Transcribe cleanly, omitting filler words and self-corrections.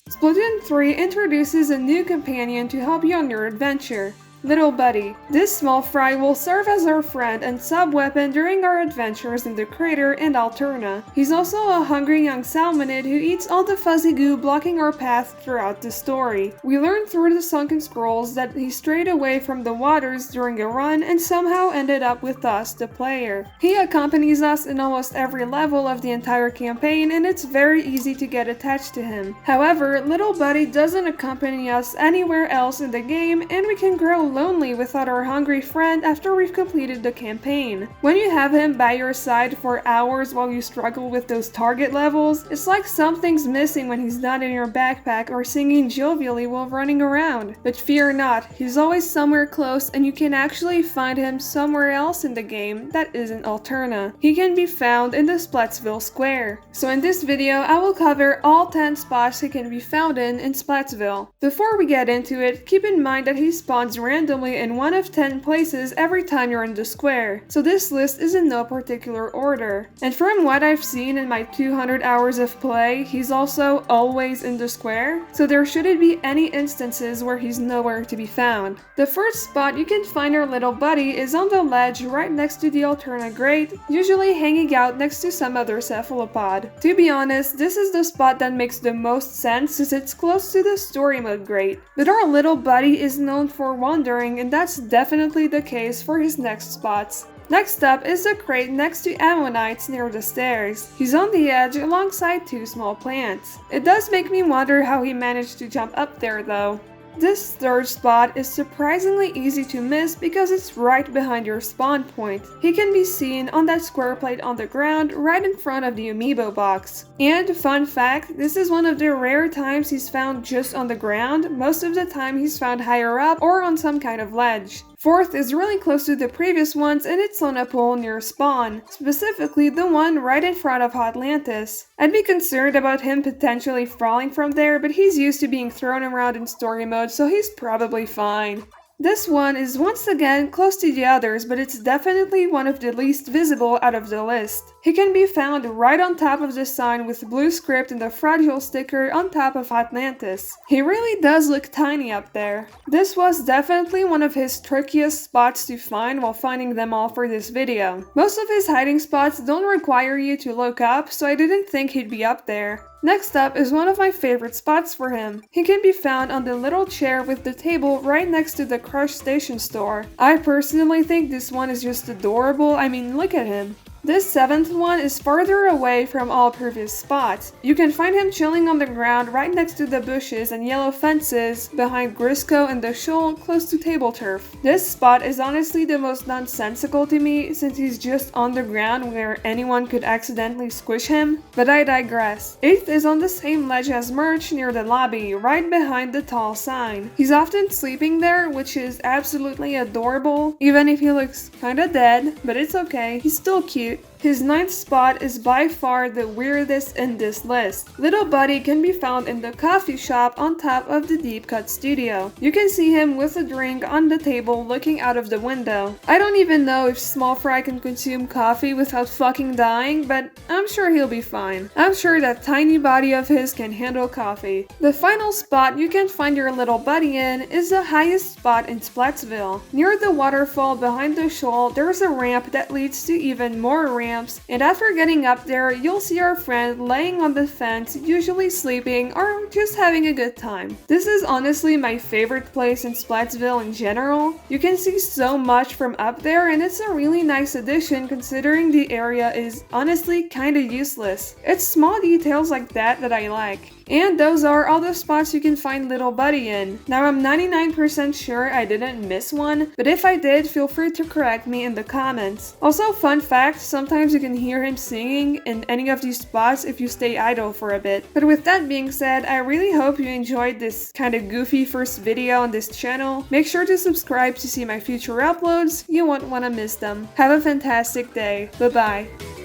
Splatoon 3 introduces a new companion to help you on your adventure. Little Buddy. This small fry will serve as our friend and sub-weapon during our adventures in the crater and Alterna. He's also a hungry young salmonid who eats all the fuzzy goo blocking our path throughout the story. We learn through the sunken scrolls that he strayed away from the waters during a run and somehow ended up with us, the player. He accompanies us in almost every level of the entire campaign and it's very easy to get attached to him. However, Little Buddy doesn't accompany us anywhere else in the game and we can grow lonely without our hungry friend after we've completed the campaign. When you have him by your side for hours while you struggle with those target levels, it's like something's missing when he's not in your backpack or singing jovially while running around. But fear not, he's always somewhere close and you can actually find him somewhere else in the game that isn't Alterna. He can be found in the Splatsville square. So in this video, I will cover all 10 spots he can be found in Splatsville. Before we get into it, keep in mind that he spawns randomly in one of 10 places every time you're in the square, so this list is in no particular order. And from what I've seen in my 200 hours of play, he's also always in the square, so there shouldn't be any instances where he's nowhere to be found. The first spot you can find our Little Buddy is on the ledge right next to the Alterna Grate, usually hanging out next to some other cephalopod. To be honest, this is the spot that makes the most sense since it's close to the story mode grate. But our Little Buddy is known for wandering, and that's definitely the case for his next spots. Next up is the crate next to ammonites near the stairs. He's on the edge alongside two small plants. It does make me wonder how he managed to jump up there though. This third spot is surprisingly easy to miss because it's right behind your spawn point. He can be seen on that square plate on the ground right in front of the amiibo box. And fun fact, this is one of the rare times he's found just on the ground. Most of the time he's found higher up or on some kind of ledge. Fourth is really close to the previous ones and it's on a pole near spawn, specifically the one right in front of Atlantis. I'd be concerned about him potentially falling from there, but he's used to being thrown around in story mode, so he's probably fine. This one is once again close to the others, but it's definitely one of the least visible out of the list. He can be found right on top of the sign with blue script and the fragile sticker on top of Atlantis. He really does look tiny up there. This was definitely one of his trickiest spots to find while finding them all for this video. Most of his hiding spots don't require you to look up, so I didn't think he'd be up there. Next up is one of my favorite spots for him. He can be found on the little chair with the table right next to the Crush Station store. I personally think this one is just adorable. I mean, look at him. This seventh one is farther away from all previous spots. You can find him chilling on the ground right next to the bushes and yellow fences behind Grisco and the shoal close to table turf. This spot is honestly the most nonsensical to me since he's just on the ground where anyone could accidentally squish him, but I digress. Eighth is on the same ledge as Merch near the lobby, right behind the tall sign. He's often sleeping there, which is absolutely adorable, even if he looks kinda dead, but it's okay, he's still cute. His ninth spot is by far the weirdest in this list. Little Buddy can be found in the coffee shop on top of the Deep Cut studio. You can see him with a drink on the table looking out of the window. I don't even know if Small Fry can consume coffee without fucking dying, but I'm sure he'll be fine. I'm sure that tiny body of his can handle coffee. The final spot you can find your Little Buddy in is the highest spot in Splatsville. Near the waterfall behind the shoal, there's a ramp that leads to even more ramps, and after getting up there, you'll see our friend laying on the fence, usually sleeping or just having a good time. This is honestly my favorite place in Splatsville in general. You can see so much from up there and it's a really nice addition considering the area is honestly kinda useless. It's small details like that I like. And those are all the spots you can find Little Buddy in. Now I'm 99% sure I didn't miss one, but if I did, feel free to correct me in the comments. Also, fun fact, sometimes you can hear him singing in any of these spots if you stay idle for a bit. But with that being said, I really hope you enjoyed this kinda goofy first video on this channel. Make sure to subscribe to see my future uploads, you won't wanna miss them. Have a fantastic day, bye bye.